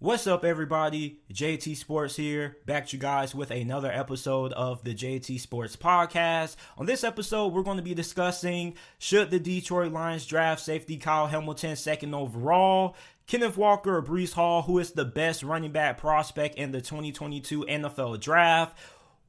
What's up, everybody? JT Sports here, back to you guys with another episode of the JT Sports Podcast. On this episode, we're going to be discussing, should the Detroit Lions draft safety Kyle Hamilton second overall, Kenneth Walker or Breece Hall, who is the best running back prospect in the 2022 NFL Draft,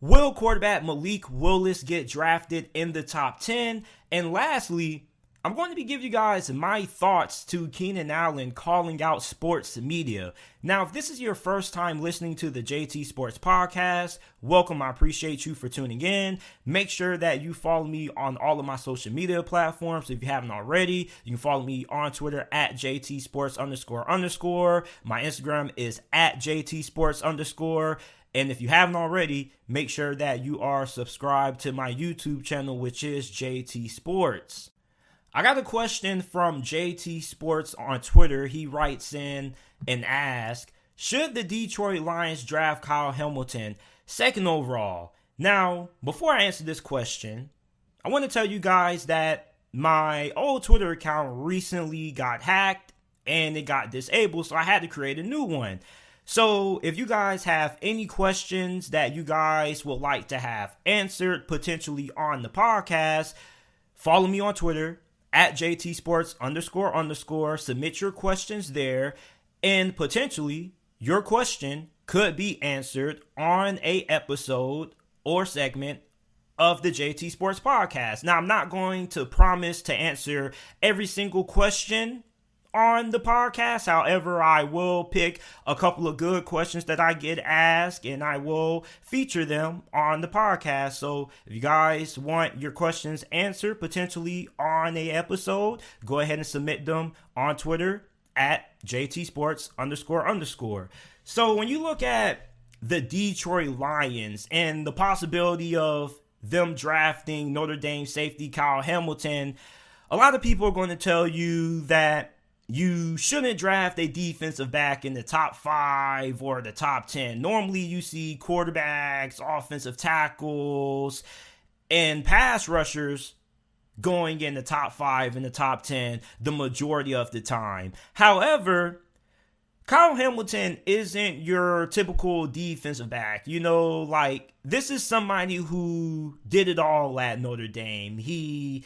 will quarterback Malik Willis get drafted in the top 10, and lastly, I'm going to be giving you guys my thoughts to Keenan Allen calling out sports media. Now, if this is your first time listening to the JT Sports Podcast, welcome. I appreciate you for tuning in. Make sure that you follow me on all of my social media platforms. If you haven't already, you can follow me on Twitter at JT Sports __. My Instagram is at JT Sports _. And if you haven't already, make sure that you are subscribed to my YouTube channel, which is JT Sports. I got a question from JT Sports on Twitter. He writes in and asks, should the Detroit Lions draft Kyle Hamilton second overall? Now, before I answer this question, I want to tell you guys that my old Twitter account recently got hacked and it got disabled, so I had to create a new one. So if you guys have any questions that you guys would like to have answered potentially on the podcast, follow me on Twitter at JT Sports __. Submit your questions there, and potentially your question could be answered on a episode or segment of the JT Sports Podcast. Now, I'm not going to promise to answer every single question on the podcast. However, I will pick a couple of good questions that I get asked and I will feature them on the podcast. So if you guys want your questions answered potentially on a episode, go ahead and submit them on Twitter at JT Sports __. So when you look at the Detroit Lions and the possibility of them drafting Notre Dame safety Kyle Hamilton, a lot of people are going to tell you that you shouldn't draft a defensive back in the top 5 or the top 10. Normally, you see quarterbacks, offensive tackles, and pass rushers going in the top 5 and the top 10 the majority of the time. However, Kyle Hamilton isn't your typical defensive back. This is somebody who did it all at Notre Dame. He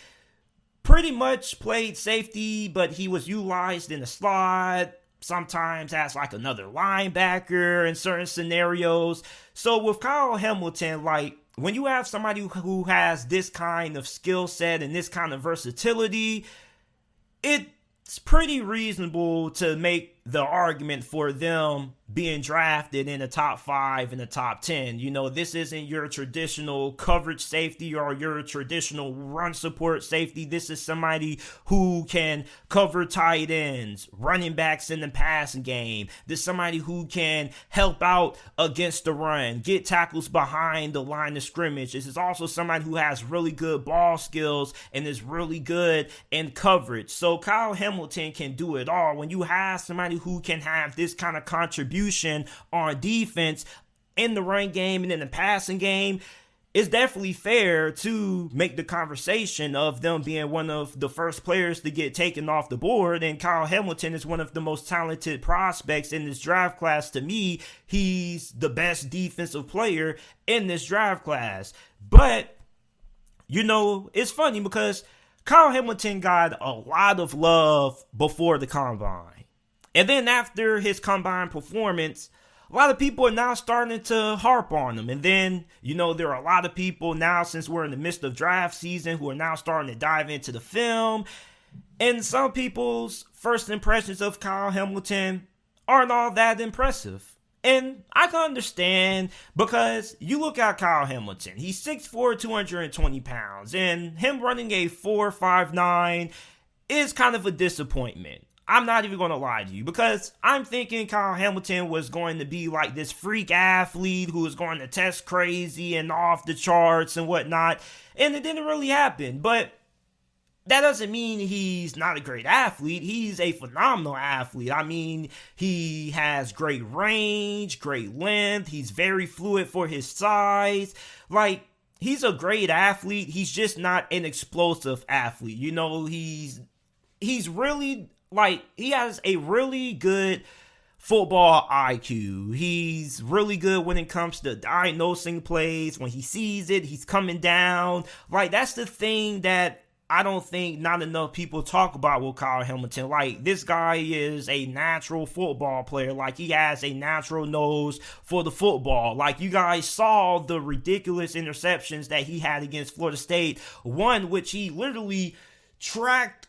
pretty much played safety, but he was utilized in the slot, sometimes as like another linebacker in certain scenarios. So with Kyle Hamilton, when you have somebody who has this kind of skill set and this kind of versatility, it's pretty reasonable to make the argument for them being drafted in the top 5 and the top 10. This isn't your traditional coverage safety or your traditional run support safety. This is somebody who can cover tight ends, running backs in the passing game. This is somebody who can help out against the run, get tackles behind the line of scrimmage. This is also somebody who has really good ball skills and is really good in coverage. So Kyle Hamilton can do it all. When you have somebody who can have this kind of contribution on defense in the run game and in the passing game, it's definitely fair to make the conversation of them being one of the first players to get taken off the board. And Kyle Hamilton is one of the most talented prospects in this draft class. To me, he's the best defensive player in this draft class. But, it's funny because Kyle Hamilton got a lot of love before the combine. And then after his combine performance, a lot of people are now starting to harp on him. And then, there are a lot of people now, since we're in the midst of draft season, who are now starting to dive into the film. And some people's first impressions of Kyle Hamilton aren't all that impressive. And I can understand, because you look at Kyle Hamilton, he's 6'4", 220 pounds, and him running a 4.59 is kind of a disappointment. I'm not even going to lie to you, because I'm thinking Kyle Hamilton was going to be like this freak athlete who was going to test crazy and off the charts and whatnot, and it didn't really happen. But that doesn't mean he's not a great athlete. He's a phenomenal athlete. I mean, he has great range, great length. He's very fluid for his size. He's a great athlete. He's just not an explosive athlete. He's really, he has a really good football IQ. He's really good when it comes to diagnosing plays. When he sees it, he's coming down. Like, that's the thing that I don't think not enough people talk about with Kyle Hamilton. Like, this guy is a natural football player. Like, he has a natural nose for the football. Like, you guys saw the ridiculous interceptions that he had against Florida State. One which he literally tracked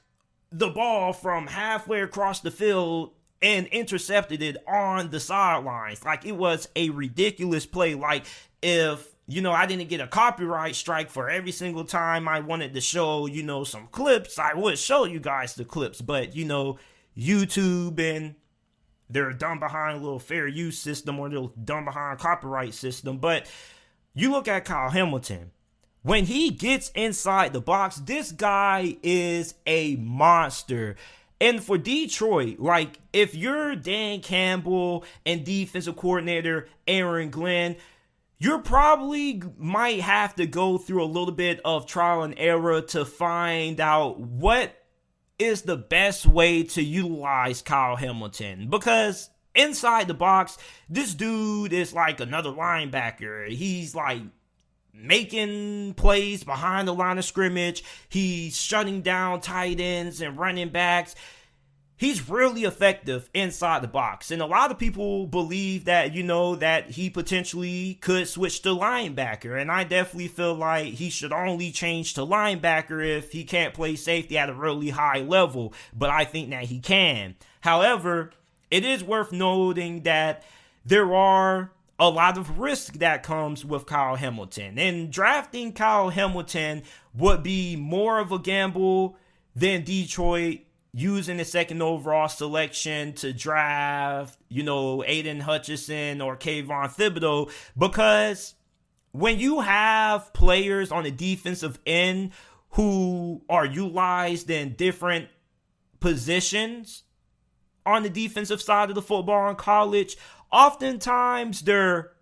the ball from halfway across the field and intercepted it on the sidelines. Like, it was a ridiculous play. Like, if I didn't get a copyright strike for every single time I wanted to show, some clips, I would show you guys the clips. But, YouTube and they're done behind a little fair use system, or they're done behind copyright system. But you look at Kyle Hamilton. When he gets inside the box, this guy is a monster. And for Detroit, like, if you're Dan Campbell and defensive coordinator Aaron Glenn, you probably might have to go through a little bit of trial and error to find out what is the best way to utilize Kyle Hamilton. Because inside the box, this dude is like another linebacker. He's like making plays behind the line of scrimmage. He's shutting down tight ends and running backs. He's really effective inside the box. And a lot of people believe that, that he potentially could switch to linebacker. And I definitely feel like he should only change to linebacker if he can't play safety at a really high level. But I think that he can. However, it is worth noting that there are a lot of risk that comes with Kyle Hamilton. And drafting Kyle Hamilton would be more of a gamble than Detroit using the second overall selection to draft, Aiden Hutchinson or Kayvon Thibodeau, because when you have players on the defensive end who are utilized in different positions on the defensive side of the football in college, oftentimes they're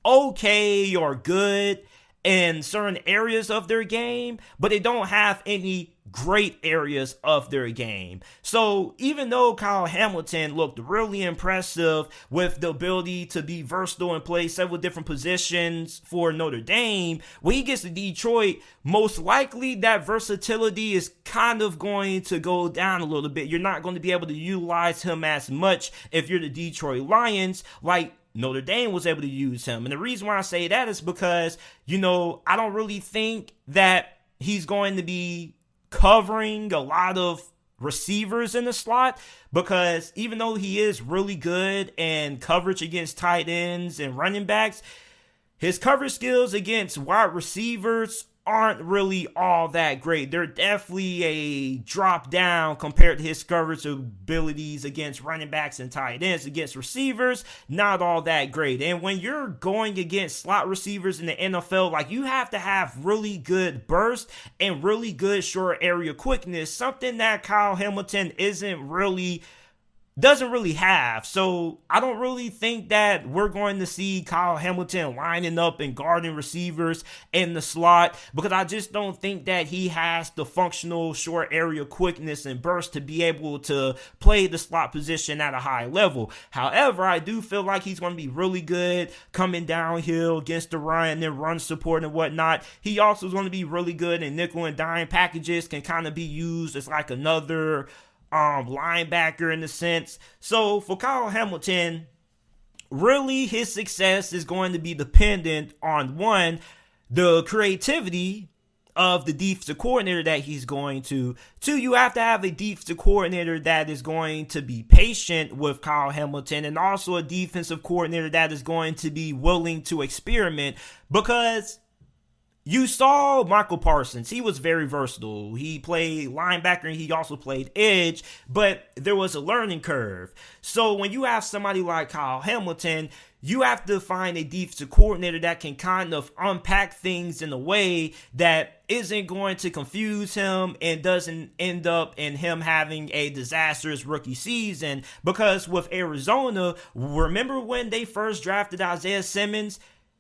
okay or good in certain areas of their game, but they don't have any great areas of their game. So even though Kyle Hamilton looked really impressive with the ability to be versatile and play several different positions for Notre Dame, when he gets to Detroit, most likely that versatility is kind of going to go down a little bit. You're not going to be able to utilize him as much if you're the Detroit Lions, like Notre Dame was able to use him. And the reason why I say that is because, I don't really think that he's going to be covering a lot of receivers in the slot, because even though he is really good in coverage against tight ends and running backs, his coverage skills against wide receivers aren't really all that great. They're definitely a drop down compared to his coverage abilities against running backs and tight ends. Against receivers, not all that great. And when you're going against slot receivers in the NFL, like, you have to have really good burst and really good short area quickness, something that Kyle Hamilton doesn't really have. So I don't really think that we're going to see Kyle Hamilton lining up and guarding receivers in the slot, because I just don't think that he has the functional short area quickness and burst to be able to play the slot position at a high level. However, I do feel like he's going to be really good coming downhill against the run and run support and whatnot. He also is going to be really good in nickel and dime packages, can kind of be used as like another linebacker in a sense. So for Kyle Hamilton, really his success is going to be dependent on, one, the creativity of the defensive coordinator that he's going to. Two, you have to have a defensive coordinator that is going to be patient with Kyle Hamilton, and also a defensive coordinator that is going to be willing to experiment, because you saw Michael Parsons. He was very versatile. He played linebacker and he also played edge, but there was a learning curve. So when you have somebody like Kyle Hamilton, you have to find a defensive coordinator that can kind of unpack things in a way that isn't going to confuse him and doesn't end up in him having a disastrous rookie season. Because with Arizona, remember when they first drafted Isaiah Simmons?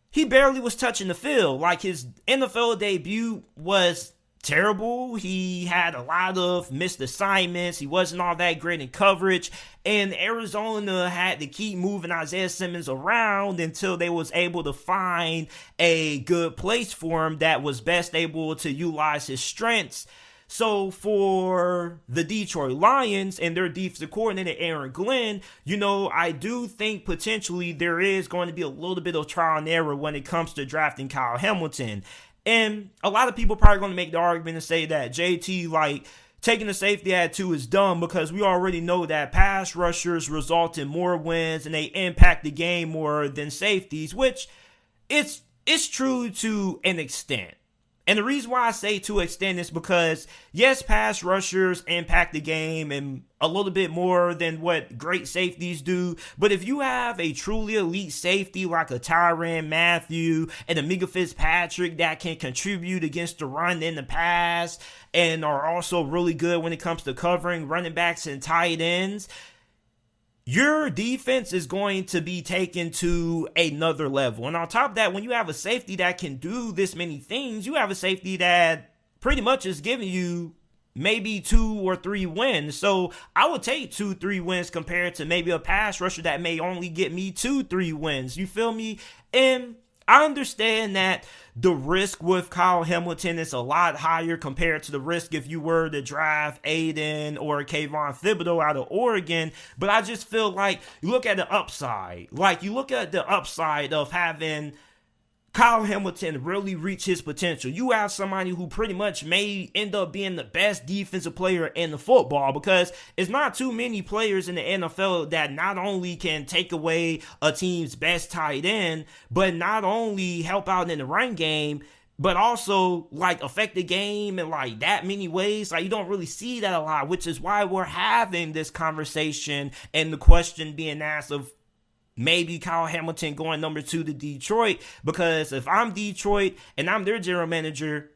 He barely was touching the field. Like, his NFL debut was terrible. He had a lot of missed assignments. He wasn't all that great in coverage. And Arizona had to keep moving Isaiah Simmons around until they was able to find a good place for him that was best able to utilize his strengths. So for the Detroit Lions and their defensive coordinator, Aaron Glenn, I do think potentially there is going to be a little bit of trial and error when it comes to drafting Kyle Hamilton. And a lot of people probably going to make the argument and say that JT, taking the safety at 2 is dumb because we already know that pass rushers result in more wins and they impact the game more than safeties, which it's true to an extent. And the reason why I say to extend is because, yes, pass rushers impact the game and a little bit more than what great safeties do. But if you have a truly elite safety like a Tyrann Mathieu and a Mika Fitzpatrick that can contribute against the run in the pass and are also really good when it comes to covering running backs and tight ends, your defense is going to be taken to another level. And on top of that, when you have a safety that can do this many things, you have a safety that pretty much is giving you maybe 2 or 3 wins. So I would take 2-3 wins compared to maybe a pass rusher that may only get me 2-3 wins. You feel me? And I understand that the risk with Kyle Hamilton is a lot higher compared to the risk if you were to draft Aiden or Kayvon Thibodeau out of Oregon. But I just feel like you look at the upside. You look at the upside of having Kyle Hamilton really reach his potential. You have somebody who pretty much may end up being the best defensive player in the football, because it's not too many players in the NFL that not only can take away a team's best tight end, but not only help out in the run game, but also affect the game in that many ways. You don't really see that a lot, which is why we're having this conversation and the question being asked of maybe Kyle Hamilton going number 2 to Detroit. Because if I'm Detroit and I'm their general manager,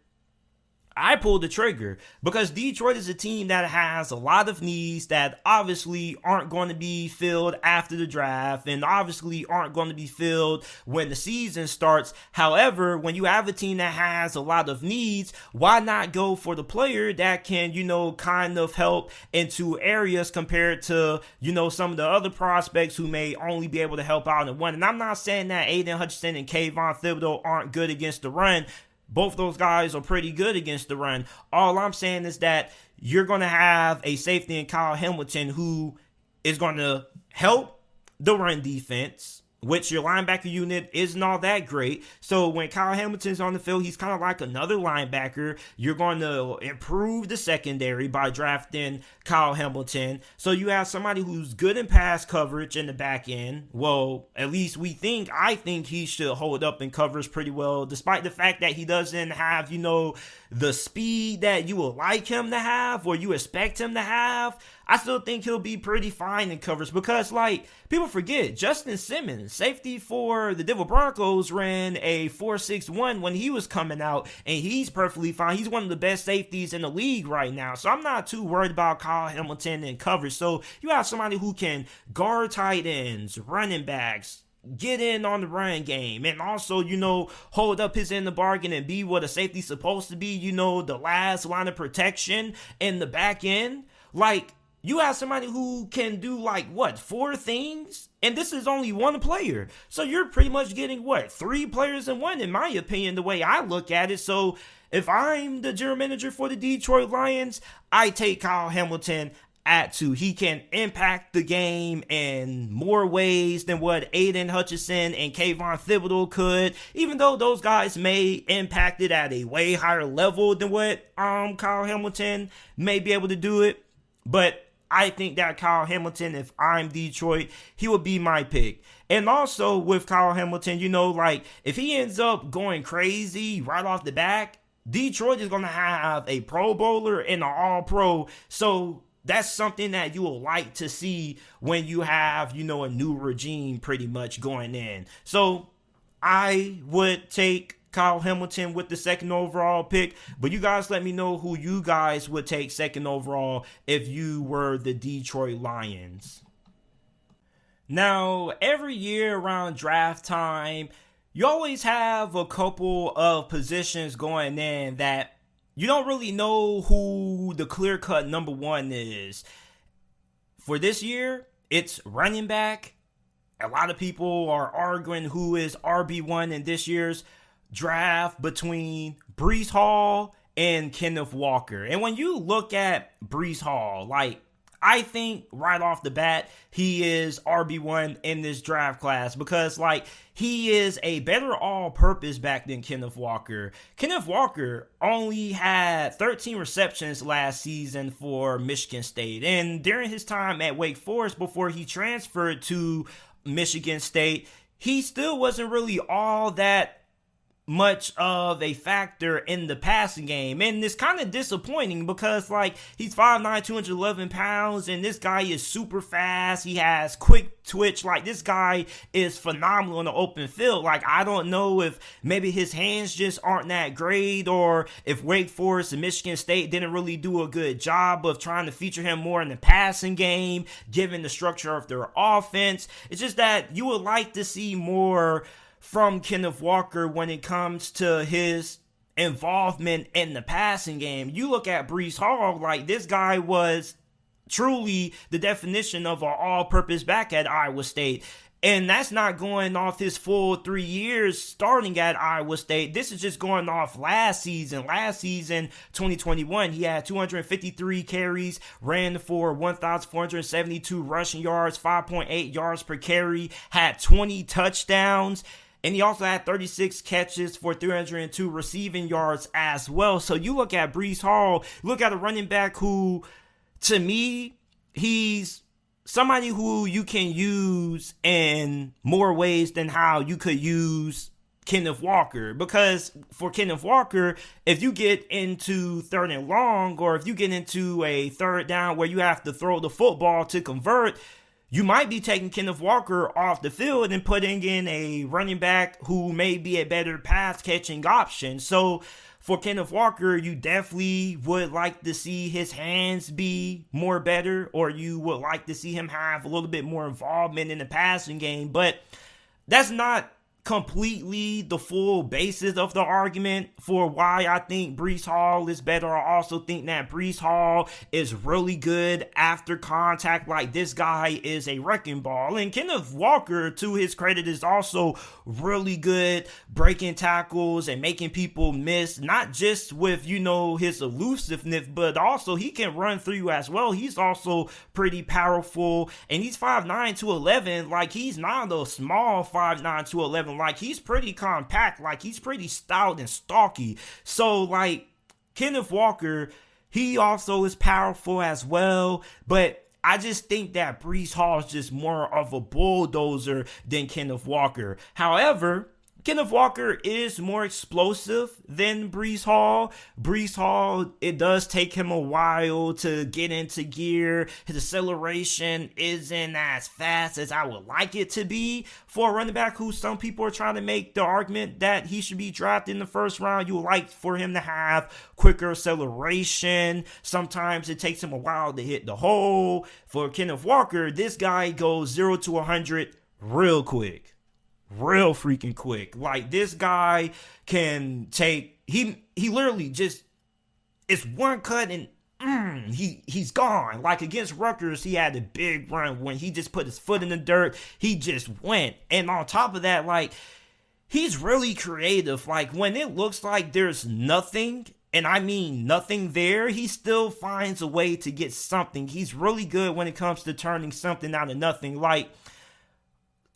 I pulled the trigger, because Detroit is a team that has a lot of needs that obviously aren't going to be filled after the draft and obviously aren't going to be filled when the season starts. However, when you have a team that has a lot of needs, why not go for the player that can, kind of help into areas compared to, some of the other prospects who may only be able to help out in one. And I'm not saying that Aiden Hutchinson and Kayvon Thibodeau aren't good against the run. Both those guys are pretty good against the run. All I'm saying is that you're going to have a safety in Kyle Hamilton who is going to help the run defense, which your linebacker unit isn't all that great. So when Kyle Hamilton's on the field, he's kind of like another linebacker. You're going to improve the secondary by drafting Kyle Hamilton. So you have somebody who's good in pass coverage in the back end. Well, at least I think he should hold up in coverage pretty well, despite the fact that he doesn't have, the speed that you would like him to have or you expect him to have. I still think he'll be pretty fine in coverage, because people forget Justin Simmons, safety for the Denver Broncos, ran a 4.61 when he was coming out, and he's perfectly fine. He's one of the best safeties in the league right now. So I'm not too worried about Kyle Hamilton in coverage. So you have somebody who can guard tight ends, running backs, get in on the run game, and also, hold up his end of the bargain and be what a safety's supposed to be, the last line of protection in the back end. You have somebody who can do 4 things? And this is only one player. So you're pretty much getting 3 players in one, in my opinion, the way I look at it. So if I'm the general manager for the Detroit Lions, I take Kyle Hamilton at 2. He can impact the game in more ways than what Aiden Hutchinson and Kayvon Thibodeau could, even though those guys may impact it at a way higher level than what Kyle Hamilton may be able to do it. But I think that Kyle Hamilton, if I'm Detroit, he would be my pick. And also with Kyle Hamilton, if he ends up going crazy right off the back, Detroit is going to have a Pro Bowler and an All-Pro. So that's something that you will like to see when you have, a new regime pretty much going in. So I would take Kyle Hamilton with the 2nd overall pick, but you guys let me know who you guys would take 2nd overall if you were the Detroit Lions. Now, every year around draft time, you always have a couple of positions going in that you don't really know who the clear-cut number one is. For this year, it's running back. A lot of people are arguing who is RB1 in this year's draft between Breece Hall and Kenneth Walker. And when you look at Breece Hall, like, I think right off the bat, he is RB1 in this draft class because, like, he is a better all-purpose back than Kenneth Walker. Kenneth Walker only had 13 receptions last season for Michigan State. And during his time at Wake Forest before he transferred to Michigan State, he still wasn't really all that much of a factor in the passing game. And it's kind of disappointing because, like, he's 5'9", 211 pounds, and this guy is super fast. He has quick twitch. Like, this guy is phenomenal in the open field. Like, I don't know if maybe his hands just aren't that great, or if Wake Forest and Michigan State didn't really do a good job of trying to feature him more in the passing game, given the structure of their offense. It's just that you would like to see more from Kenneth Walker when it comes to his involvement in the passing game. You look at Breece Hall, like, this guy was truly the definition of an all-purpose back at Iowa State. And that's not going off his full 3 years starting at Iowa State. This is just going off last season. Last season, 2021, he had 253 carries, ran for 1,472 rushing yards, 5.8 yards per carry, had 20 touchdowns. And he also had 36 catches for 302 receiving yards as well. So you look at Breece Hall, look at a running back who, to me, he's somebody who you can use in more ways than how you could use Kenneth Walker. Because for Kenneth Walker, if you get into third and long, or if you get into a third down where you have to throw the football to convert, you might be taking Kenneth Walker off the field and putting in a running back who may be a better pass-catching option. So for Kenneth Walker, you definitely would like to see his hands be more better, or you would like to see him have a little bit more involvement in the passing game. But that's not completely the full basis of the argument for why I think Breece Hall is better. I also think that Breece Hall is really good after contact. Like, this guy is a wrecking ball. And Kenneth Walker, to his credit, is also really good breaking tackles and making people miss, not just with, you know, his elusiveness, but also he can run through you as well. He's also pretty powerful, and he's 5'9", 211. Like, he's not a small 5'9", 211. Like, he's pretty compact. Like, he's pretty stout and stocky. So, like, Kenneth Walker, he also is powerful as well. But I just think that Breece Hall is just more of a bulldozer than Kenneth Walker. However, Kenneth Walker is more explosive than Breece Hall. Breece Hall, it does take him a while to get into gear. His acceleration isn't as fast as I would like it to be for a running back who some people are trying to make the argument that he should be drafted in the first round. You would like for him to have quicker acceleration. Sometimes it takes him a while to hit the hole. For Kenneth Walker, this guy goes 0 to 100 real quick. Real freaking quick. Like, this guy can take, he literally just, it's one cut and he's gone. Like, against Rutgers, he had a big run when he just put his foot in the dirt. He just went. And on top of that, like, he's really creative. Like, when it looks like there's nothing, and I mean nothing there, he still finds a way to get something. He's really good when it comes to turning something out of nothing. Like,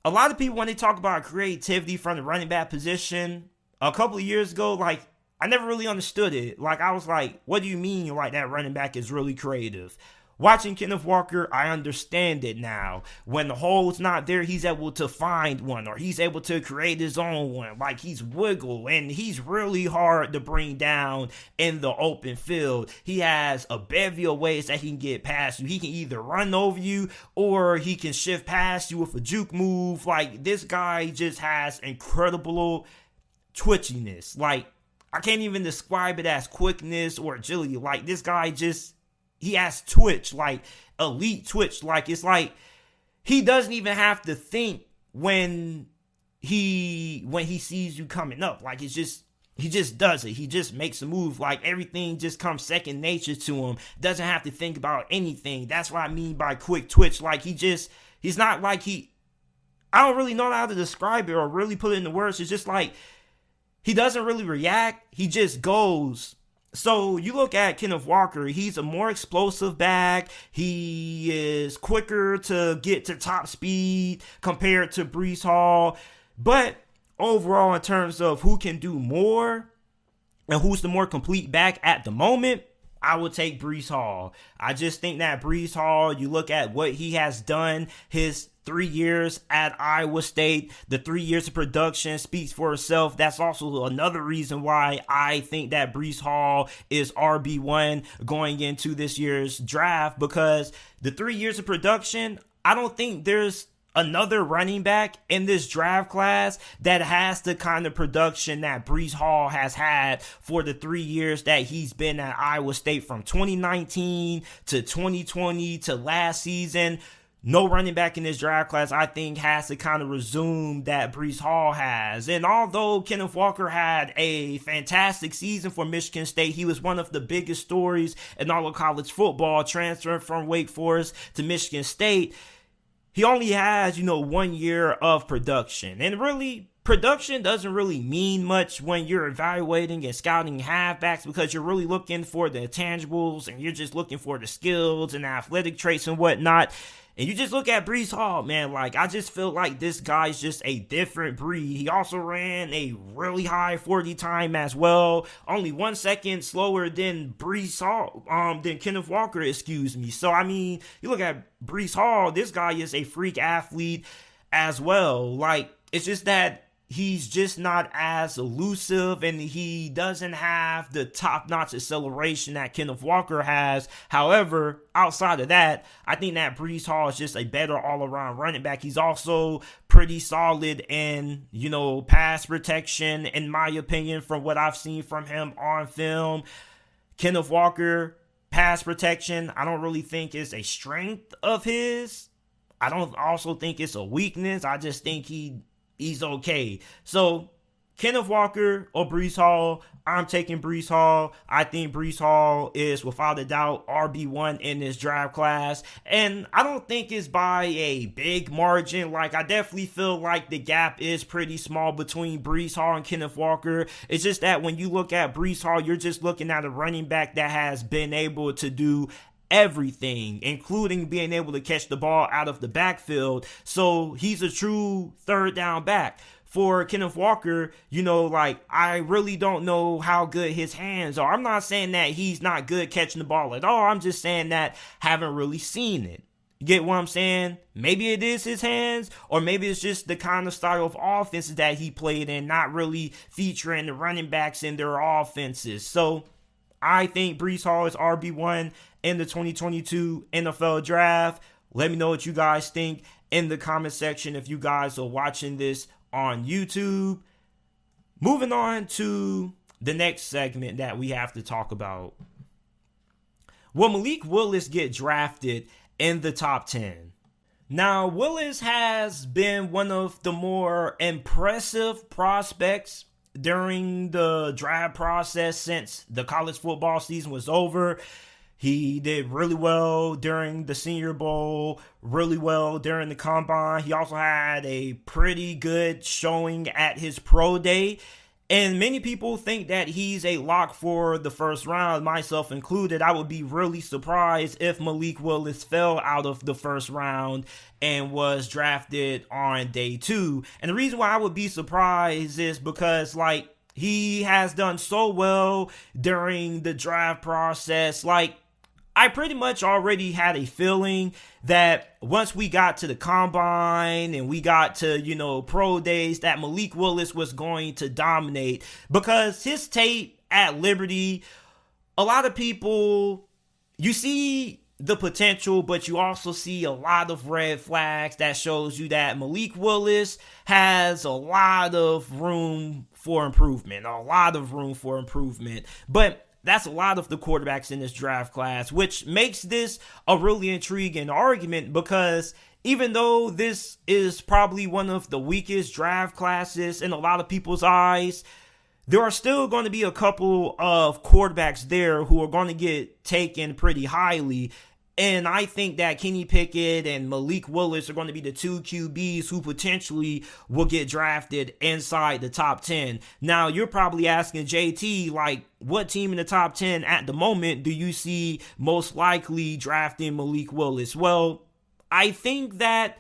a lot of people, when they talk about creativity from the running back position, a couple of years ago, like, I never really understood it. Like, I was like, what do you mean, like, that running back is really creative? Watching Kenneth Walker, I understand it now. When the hole's not there, he's able to find one, or he's able to create his own one. Like, he's wiggle, and he's really hard to bring down in the open field. He has a bevy of ways that he can get past you. He can either run over you, or he can shift past you with a juke move. Like, this guy just has incredible twitchiness. Like, I can't even describe it as quickness or agility. Like, this guy just, he has twitch, like elite twitch. Like, it's like he doesn't even have to think when he sees you coming up. Like, it's just, He just does it. He just makes a move. Like, everything just comes second nature to him. Doesn't have to think about anything. That's what I mean by quick twitch. Like, he's not like I don't really know how to describe it or really put it into words. It's just like, he doesn't really react. He just goes. So you look at Kenneth Walker, he's a more explosive back. He is quicker to get to top speed compared to Breece Hall. But overall, in terms of who can do more and who's the more complete back at the moment, I would take Breece Hall. I just think that Breece Hall, you look at what he has done, his 3 years at Iowa State, the 3 years of production speaks for itself. That's also another reason why I think that Breece Hall is RB1 going into this year's draft, because the 3 years of production, I don't think there's another running back in this draft class that has the kind of production that Breece Hall has had for the 3 years that he's been at Iowa State, from 2019 to 2020 to last season. No running back in this draft class, I think, has to kind of resume that Breece Hall has. And although Kenneth Walker had a fantastic season for Michigan State, he was one of the biggest stories in all of college football, transferring from Wake Forest to Michigan State. He only has, 1 year of production. And really, production doesn't really mean much when you're evaluating and scouting halfbacks, because you're really looking for the intangibles and you're just looking for the skills and athletic traits and whatnot. And you just look at Breece Hall, man, like, I just feel like this guy's just a different breed. He also ran a really high 40 time as well, only 1 second slower than Breece Hall, than Kenneth Walker, excuse me. So, I mean, you look at Breece Hall, this guy is a freak athlete as well. Like, it's just that he's just not as elusive, and he doesn't have the top-notch acceleration that Kenneth Walker has. However, outside of that, I think that Breece Hall is just a better all-around running back. He's also pretty solid in, pass protection, in my opinion, from what I've seen from him on film. Kenneth Walker, pass protection, I don't really think is a strength of his. I don't also think it's a weakness. I just think he's okay. So, Kenneth Walker or Breece Hall, I'm taking Breece Hall. I think Breece Hall is, without a doubt, RB1 in this draft class. And I don't think it's by a big margin. Like, I definitely feel like the gap is pretty small between Breece Hall and Kenneth Walker. It's just that when you look at Breece Hall, you're just looking at a running back that has been able to do everything, including being able to catch the ball out of the backfield. So he's a true third down back. For Kenneth Walker, I really don't know how good his hands are. I'm not saying that he's not good catching the ball at all. I'm just saying that haven't really seen it. You get what I'm saying? Maybe it is his hands, or maybe it's just the kind of style of offenses that he played in, not really featuring the running backs in their offenses. So I think Breece Hall is RB1 in the 2022 NFL Draft. Let me know what you guys think in the comment section if you guys are watching this on YouTube. Moving on to the next segment that we have to talk about. Will Malik Willis get drafted in the top 10? Now, Willis has been one of the more impressive prospects during the draft process since the college football season was over. He did really well during the Senior Bowl, really well during the Combine. He also had a pretty good showing at his pro day. And many people think that he's a lock for the first round, myself included. I would be really surprised if Malik Willis fell out of the first round and was drafted on day 2. And the reason why I would be surprised is because, he has done so well during the draft process. I pretty much already had a feeling that once we got to the Combine and we got to, pro days, that Malik Willis was going to dominate, because his tape at Liberty, a lot of people, you see the potential, but you also see a lot of red flags that shows you that Malik Willis has a lot of room for improvement, But that's a lot of the quarterbacks in this draft class, which makes this a really intriguing argument, because even though this is probably one of the weakest draft classes in a lot of people's eyes, there are still going to be a couple of quarterbacks there who are going to get taken pretty highly. And I think that Kenny Pickett and Malik Willis are going to be the two QBs who potentially will get drafted inside the top 10. Now, you're probably asking JT, like, what team in the top 10 at the moment do you see most likely drafting Malik Willis? Well, I think that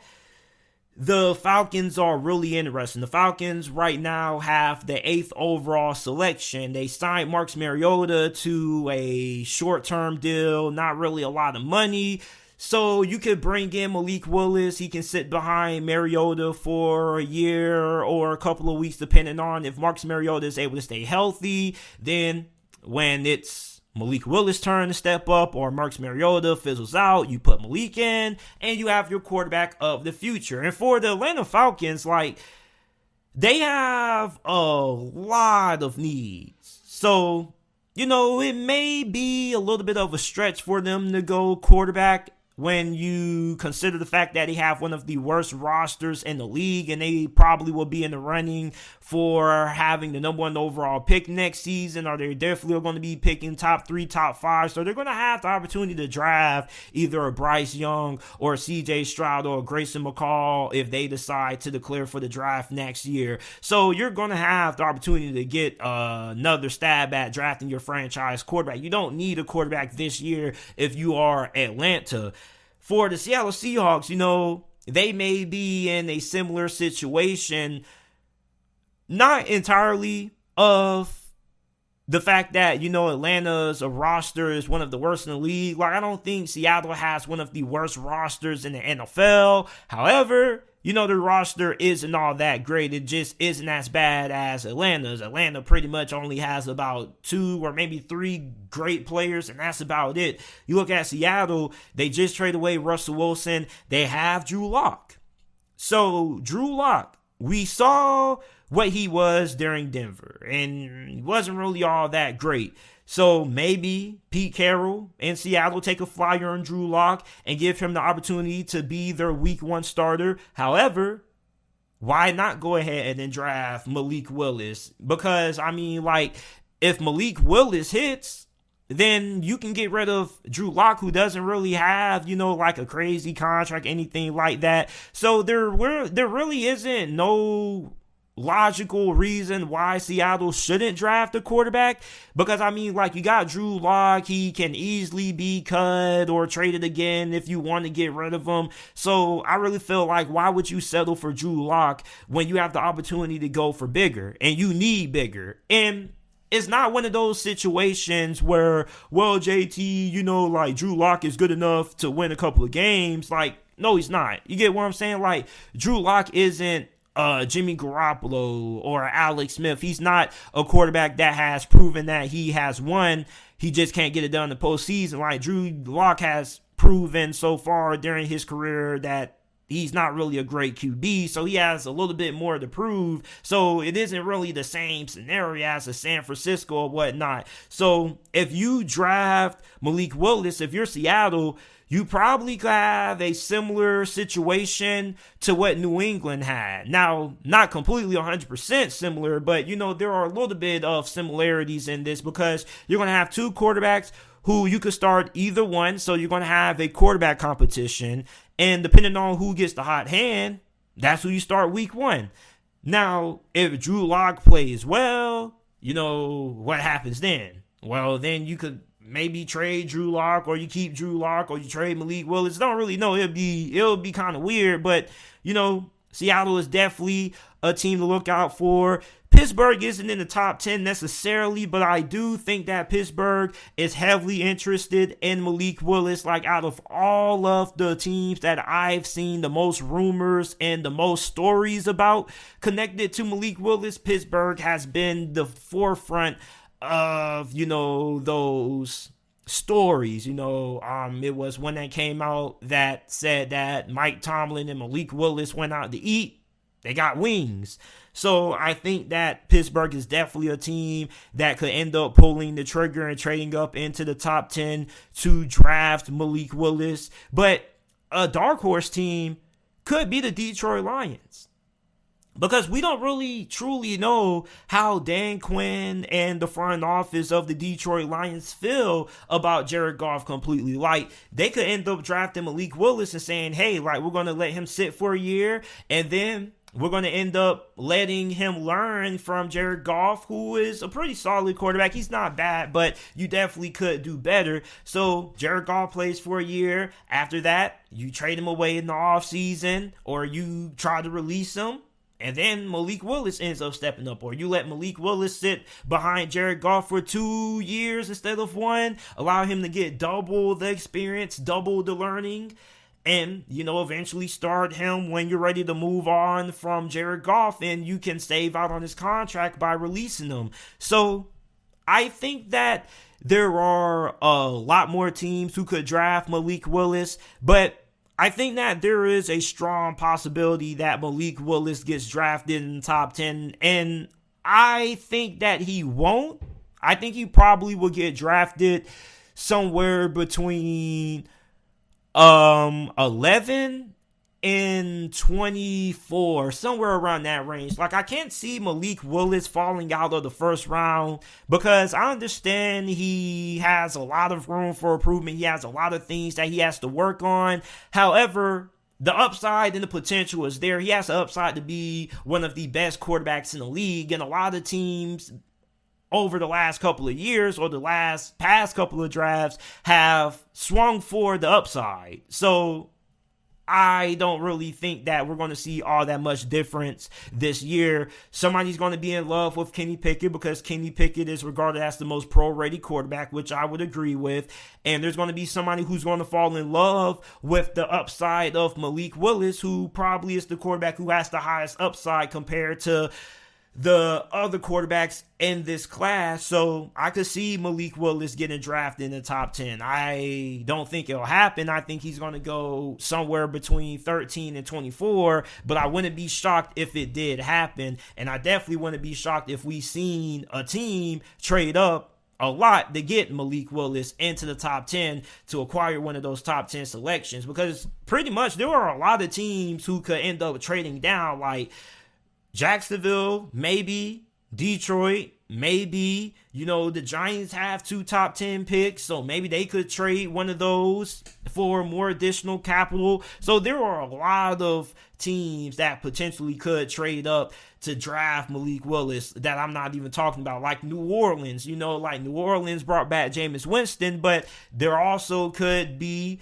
the Falcons are really interesting. The Falcons right now have the 8th overall selection. They signed Marcus Mariota to a short-term deal, not really a lot of money. So you could bring in Malik Willis. He can sit behind Mariota for a year or a couple of weeks, depending on if Marcus Mariota is able to stay healthy. Then when it's Malik Willis' turn to step up or Marcus Mariota fizzles out, you put Malik in and you have your quarterback of the future. And for the Atlanta Falcons, like, they have a lot of needs. So, it may be a little bit of a stretch for them to go quarterback when you consider the fact that they have one of the worst rosters in the league, and they probably will be in the running for having the number 1 overall pick next season, or they're definitely going to be picking top 3, top 5. So they're going to have the opportunity to draft either a Bryce Young or a CJ Stroud or a Grayson McCall if they decide to declare for the draft next year. So you're going to have the opportunity to get another stab at drafting your franchise quarterback. You don't need a quarterback this year if you are Atlanta. For the Seattle Seahawks, they may be in a similar situation, not entirely of the fact that, Atlanta's roster is one of the worst in the league. Like, I don't think Seattle has one of the worst rosters in the NFL. However, their roster isn't all that great. It just isn't as bad as Atlanta's. Atlanta pretty much only has about 2 or maybe 3 great players, and that's about it. You look at Seattle, they just traded away Russell Wilson. They have Drew Lock. So, Drew Lock, we saw what he was during Denver, and he wasn't really all that great. So maybe Pete Carroll in Seattle take a flyer on Drew Lock and give him the opportunity to be their week 1 starter. However, why not go ahead and draft Malik Willis? Because, if Malik Willis hits, then you can get rid of Drew Lock, who doesn't really have, like a crazy contract, anything like that. So there really isn't no logical reason why Seattle shouldn't draft a quarterback, because you got Drew Lock. He can easily be cut or traded again if you want to get rid of him. So I really feel like, why would you settle for Drew Lock when you have the opportunity to go for bigger, and you need bigger? And it's not one of those situations where, well, JT, Drew Lock is good enough to win a couple of games. No, he's not. You get what I'm saying? Drew Lock isn't Jimmy Garoppolo or Alex Smith. He's not a quarterback that has proven that he has won. He just can't get it done in the postseason. Drew Lock has proven so far during his career that he's not really a great QB, so he has a little bit more to prove. So it isn't really the same scenario as a San Francisco or whatnot. So if you draft Malik Willis, if you're Seattle, you probably could have a similar situation to what New England had. Now, not completely 100% similar, but, there are a little bit of similarities in this, because you're going to have 2 quarterbacks who you could start either one. So you're going to have a quarterback competition, and depending on who gets the hot hand, that's who you start week 1. Now, if Drew Lock plays well, what happens then? Well, then you could maybe trade Drew Lock, or you keep Drew Lock, or you trade Malik Willis. Don't really know. It'll be kind of weird, but Seattle is definitely a team to look out for. Pittsburgh isn't in the top 10 necessarily, but I do think that Pittsburgh is heavily interested in Malik Willis. Out of all of the teams that I've seen the most rumors and the most stories about connected to Malik Willis, Pittsburgh has been the forefront of, those stories. It was one that came out that said that Mike Tomlin and Malik Willis went out to eat. They got wings. So I think that Pittsburgh is definitely a team that could end up pulling the trigger and trading up into the top 10 to draft Malik Willis. But a dark horse team could be the Detroit Lions. Because we don't really truly know how Dan Quinn and the front office of the Detroit Lions feel about Jared Goff completely. Like, they could end up drafting Malik Willis and saying, hey, like, we're going to let him sit for a year, and then we're going to end up letting him learn from Jared Goff, who is a pretty solid quarterback. He's not bad, but you definitely could do better. So Jared Goff plays for a year. After that, you trade him away in the offseason, or you try to release him. And then Malik Willis ends up stepping up, or you let Malik Willis sit behind Jared Goff for 2 years instead of 1, allow him to get double the experience, double the learning, and, eventually start him when you're ready to move on from Jared Goff, and you can save out on his contract by releasing him. So I think that there are a lot more teams who could draft Malik Willis, but I think that there is a strong possibility that Malik Willis gets drafted in the top 10, and I think that he won't. I think he probably will get drafted somewhere between 11 and 24, somewhere around that range. Like, I can't see Malik Willis falling out of the first round, because I understand he has a lot of room for improvement. He has a lot of things that he has to work on. However, the upside and the potential is there. He has the upside to be one of the best quarterbacks in the league, and a lot of teams over the last couple of years, or the past couple of drafts, have swung for the upside. So I don't really think that we're going to see all that much difference this year. Somebody's going to be in love with Kenny Pickett, because Kenny Pickett is regarded as the most pro-ready quarterback, which I would agree with. And there's going to be somebody who's going to fall in love with the upside of Malik Willis, who probably is the quarterback who has the highest upside compared to the other quarterbacks in this class. So I could see Malik Willis getting drafted in the top 10. I don't think it'll happen. I think he's going to go somewhere between 13 and 24, but I wouldn't be shocked if it did happen. And I definitely wouldn't be shocked if we seen a team trade up a lot to get Malik Willis into the top 10 to acquire one of those top 10 selections, because pretty much there are a lot of teams who could end up trading down, like Jacksonville, maybe. Detroit, maybe. The Giants have 2 top 10 picks, so maybe they could trade one of those for more additional capital. So there are a lot of teams that potentially could trade up to draft Malik Willis that I'm not even talking about, like New Orleans. Like New Orleans brought back Jameis Winston, but there also could be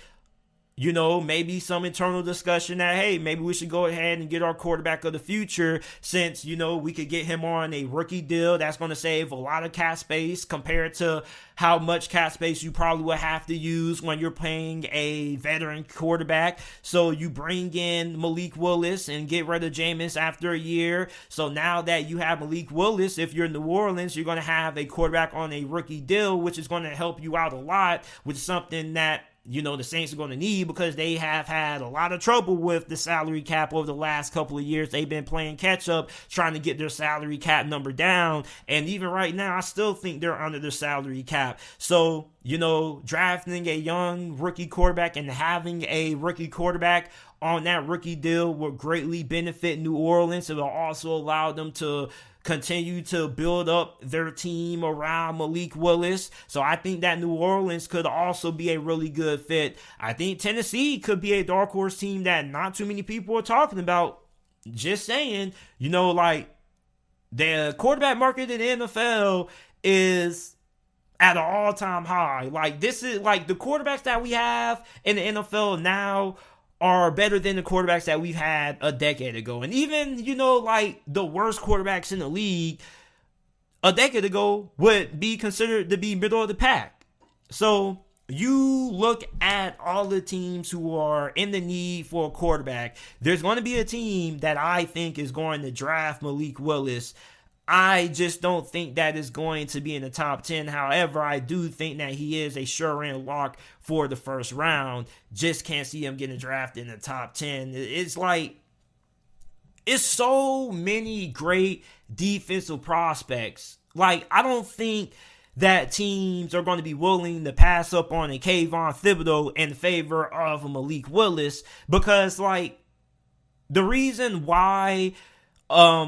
maybe some internal discussion that, hey, maybe we should go ahead and get our quarterback of the future, since, we could get him on a rookie deal that's going to save a lot of cap space compared to how much cap space you probably would have to use when you're paying a veteran quarterback. So you bring in Malik Willis and get rid of Jameis after a year. So now that you have Malik Willis, if you're in New Orleans, you're going to have a quarterback on a rookie deal, which is going to help you out a lot, with something that the Saints are going to need, because they have had a lot of trouble with the salary cap over the last couple of years. They've been playing catch up, trying to get their salary cap number down. And even right now, I still think they're under their salary cap. So, drafting a young rookie quarterback and having a rookie quarterback on that rookie deal will greatly benefit New Orleans. It will also allow them to continue to build up their team around Malik Willis. So I think that New Orleans could also be a really good fit. I think Tennessee could be a dark horse team that not too many people are talking about. Just saying, like, the quarterback market in the NFL is at an all-time high. Like, this is like the quarterbacks that we have in the NFL now are better than the quarterbacks that we've had a decade ago. And even, like the worst quarterbacks in the league a decade ago would be considered to be middle of the pack. So you look at all the teams who are in the need for a quarterback. There's going to be a team that I think is going to draft Malik Willis. I just don't think that is going to be in the top 10. However, I do think that he is a sure-in lock for the first round. Just can't see him getting drafted in the top 10. It's like, it's so many great defensive prospects. Like, I don't think that teams are going to be willing to pass up on a Kayvon Thibodeau in favor of a Malik Willis, because, like, the reason why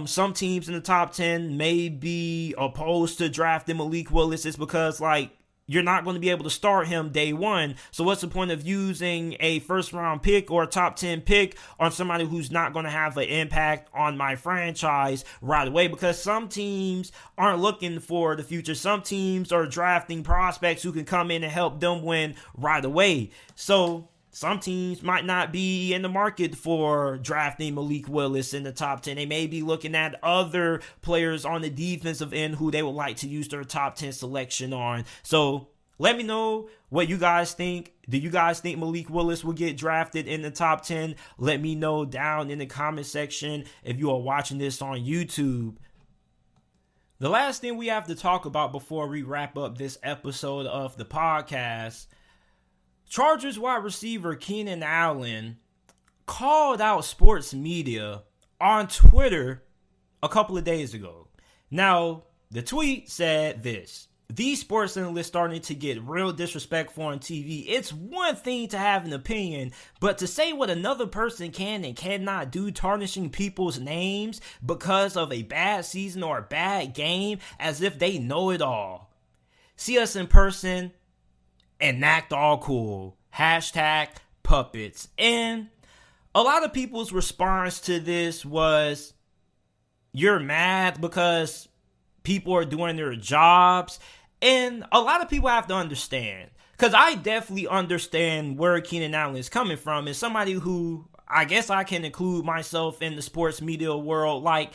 some teams in the top 10 may be opposed to drafting Malik Willis is because, like, you're not going to be able to start him day one. So what's the point of using a first round pick or a top 10 pick on somebody who's not going to have an impact on my franchise right away? Because some teams aren't looking for the future. Some teams are drafting prospects who can come in and help them win right away. So some teams might not be in the market for drafting Malik Willis in the top 10. They may be looking at other players on the defensive end who they would like to use their top 10 selection on. So let me know what you guys think. Do you guys think Malik Willis will get drafted in the top 10? Let me know down in the comment section if you are watching this on YouTube. The last thing we have to talk about before we wrap up this episode of the podcast, Chargers wide receiver Keenan Allen called out sports media on Twitter a couple of days ago. Now, the tweet said this: "These sports analysts starting to get real disrespectful on TV. It's one thing to have an opinion, but to say what another person can and cannot do, tarnishing people's names because of a bad season or a bad game as if they know it all. See us in person and act all cool. Hashtag puppets." And a lot of people's response to this was, you're mad because people are doing their jobs. And a lot of people have to understand, because I definitely understand where Keenan Allen is coming from. As somebody who, I guess I can include myself in the sports media world, like,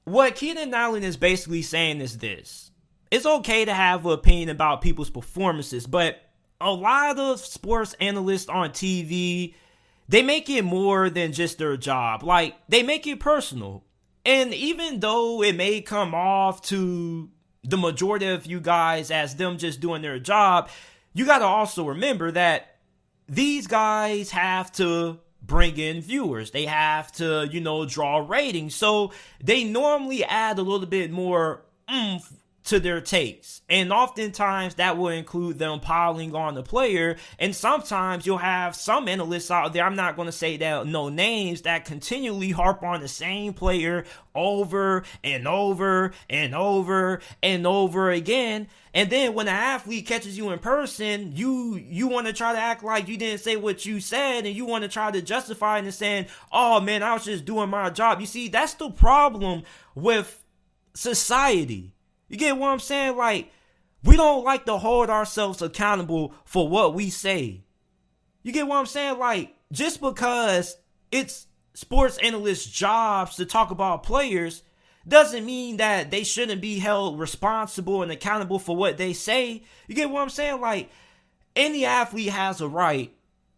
what Keenan Allen is basically saying is this: it's okay to have an opinion about people's performances, but a lot of sports analysts on TV, they make it more than just their job. Like, they make it personal. And even though it may come off to the majority of you guys as them just doing their job, you got to also remember that these guys have to bring in viewers. They have to, draw ratings. So they normally add a little bit more oomph to their takes, and oftentimes that will include them piling on the player. And sometimes you'll have some analysts out there, I'm not going to say that no names, that continually harp on the same player over and over and over and over again. And then when an athlete catches you in person, you want to try to act like you didn't say what you said, and you want to try to justify it and saying, oh man, I was just doing my job. You see, that's the problem with society. You get what I'm saying? Like, we don't like to hold ourselves accountable for what we say. You get what I'm saying? Like, just because it's sports analysts' jobs to talk about players doesn't mean that they shouldn't be held responsible and accountable for what they say. You get what I'm saying? Like, any athlete has a right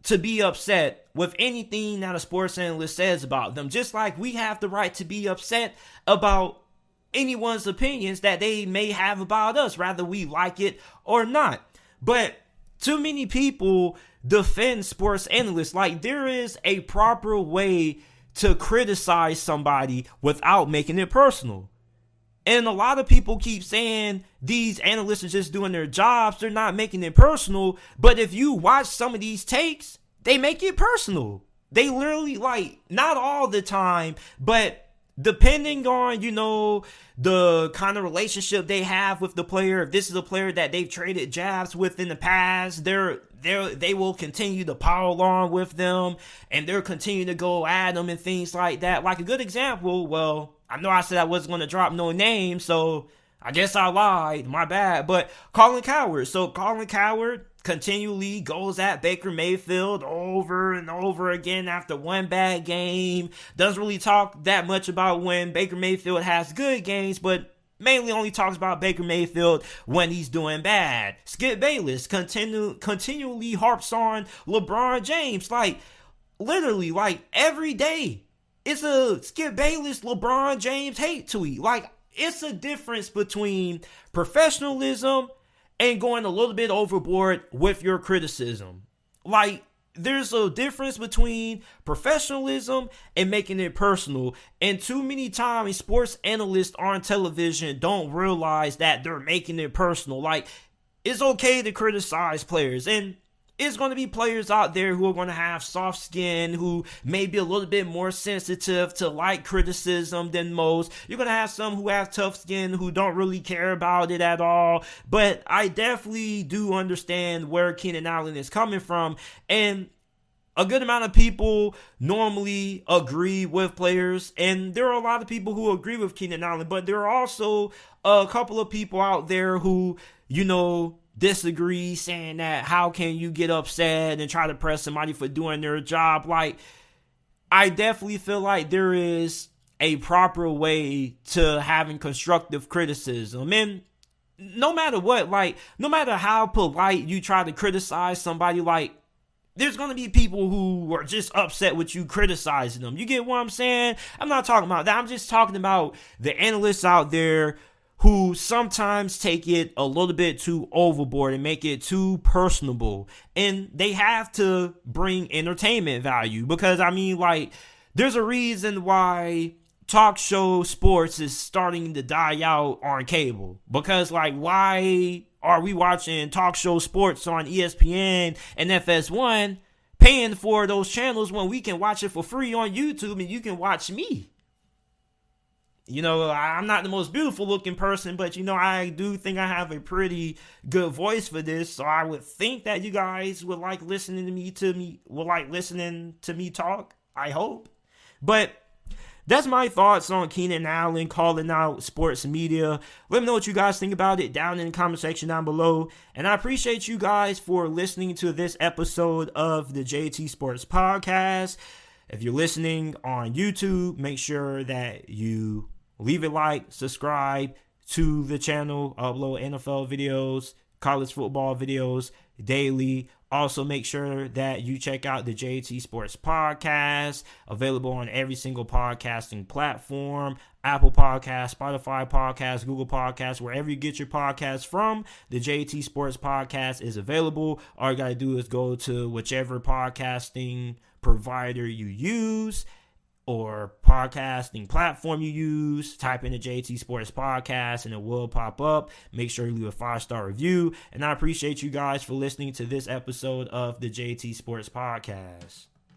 to be upset with anything that a sports analyst says about them, just like we have the right to be upset about anyone's opinions that they may have about us, rather we like it or not. But too many people defend sports analysts. Like, there is a proper way to criticize somebody without making it personal. And a lot of people keep saying these analysts are just doing their jobs, they're not making it personal. But if you watch some of these takes, they make it personal. They literally, like, not all the time, but depending on, the kind of relationship they have with the player, if this is a player that they've traded jabs with in the past, they will continue to pile on with them, and they'll continue to go at them and things like that. Like, a good example, well, I know I said I wasn't going to drop no names, so I guess I lied, my bad, but Colin Cowherd. So Colin Cowherd continually goes at Baker Mayfield over and over again after one bad game. Doesn't really talk that much about when Baker Mayfield has good games, but mainly only talks about Baker Mayfield when he's doing bad. Skip Bayless continually harps on LeBron James. Like, literally, like, every day it's a Skip Bayless, LeBron James hate tweet. Like, it's a difference between professionalism and going a little bit overboard with your criticism. Like, there's a difference between professionalism and making it personal. And too many times, sports analysts on television don't realize that they're making it personal. Like, it's okay to criticize players. And it's going to be players out there who are going to have soft skin, who may be a little bit more sensitive to light criticism than most. You're going to have some who have tough skin who don't really care about it at all. But I definitely do understand where Keenan Allen is coming from. And a good amount of people normally agree with players, and there are a lot of people who agree with Keenan Allen, but there are also a couple of people out there who, disagree, saying that how can you get upset and try to press somebody for doing their job? Like, I definitely feel like there is a proper way to having constructive criticism. And no matter what, no matter how polite you try to criticize somebody, there's going to be people who are just upset with you criticizing them. You get what I'm saying? I'm not talking about that. I'm just talking about the analysts out there who sometimes take it a little bit too overboard and make it too personable. And they have to bring entertainment value because, there's a reason why talk show sports is starting to die out on cable. Because, why are we watching talk show sports on ESPN and FS1 paying for those channels when we can watch it for free on YouTube and you can watch me? I'm not the most beautiful looking person, but I do think I have a pretty good voice for this. So I would think that you guys would like listening to me talk. I hope. But that's my thoughts on Keenan Allen calling out sports media. Let me know what you guys think about it down in the comment section down below. And I appreciate you guys for listening to this episode of the JT Sports Podcast. If you're listening on YouTube, make sure that you leave a like, subscribe to the channel, upload NFL videos, college football videos daily. Also, make sure that you check out the JT Sports Podcast, available on every single podcasting platform, Apple Podcasts, Spotify Podcasts, Google Podcasts, wherever you get your podcasts from. The JT Sports Podcast is available. All you got to do is go to whichever podcasting provider you use or podcasting platform you use, type in the JT Sports Podcast and it will pop up. Make sure you leave a 5-star review. And I appreciate you guys for listening to this episode of the JT Sports Podcast.